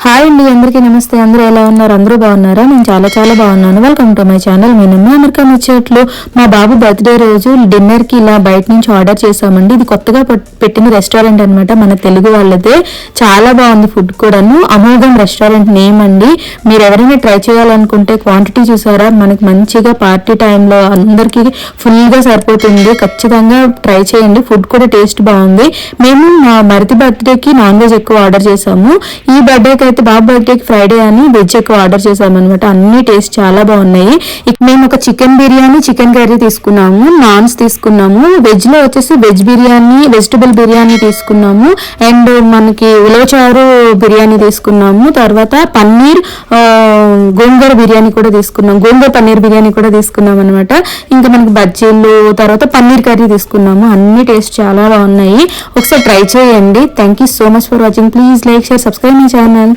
Hi అండి, అందరికీ నమస్తే. అందరూ ఎలా ఉన్నారు? అందరూ బాగున్నారా? నేను చాలా చాలా బాగున్నాను. Welcome to my channel. నేను అమెరికా ముచ్చట్లు. మా బాబు బర్త్డే రోజు డిన్నర్ కి ఇలా బయట నుంచి ఆర్డర్ చేసామండి. ఇది కొత్తగా పెట్టిన రెస్టారెంట్ అనమాట, మన తెలుగు వాళ్ళదే. చాలా బాగుంది ఫుడ్ కూడాను. అమోఘం రెస్టారెంట్ నేమ్ అండి. మీరు ఎవరైనా ట్రై చేయాలనుకుంటే క్వాంటిటీ చూసారా, మనకి మంచిగా పార్టీ టైంలో అందరికీ ఫుల్ గా సరిపోతుంది. ఖచ్చితంగా ట్రై చేయండి. ఫుడ్ కూడా టేస్ట్ బాగుంది. మేము మా మరిది బర్త్డేకి నాన్ వెజ్ ఎక్కువ ఆర్డర్ చేసాము. ఈ బర్త్డేకి అయితే బాబు బర్త్డేకి ఫ్రైడే అని వెజ్ ఎక్కువ ఆర్డర్ చేసామన్నమాట. అన్ని టేస్ట్ చాలా బాగున్నాయి. మేము ఒక చికెన్ బిర్యానీ, చికెన్ కర్రీ తీసుకున్నాము, నాన్స్ తీసుకున్నాము. వెజ్ లో వచ్చేసి వెజ్ బిర్యానీ, వెజిటబుల్ బిర్యానీ తీసుకున్నాము. అండ్ మనకి ఉలవచారు బిర్యానీ తీసుకున్నాము. తర్వాత పన్నీర్ గోంగూర బిర్యానీ కూడా తీసుకున్నాం. గోంగూర పన్నీర్ బిర్యానీ కూడా తీసుకున్నాం అనమాట. ఇంకా మనకి బజ్జీలు, తర్వాత పన్నీర్ కర్రీ తీసుకున్నాము. అన్ని టేస్ట్ చాలా బాగున్నాయి. ఒకసారి ట్రై చేయండి. Thank you so much for watching. Please like, share, subscribe my channel.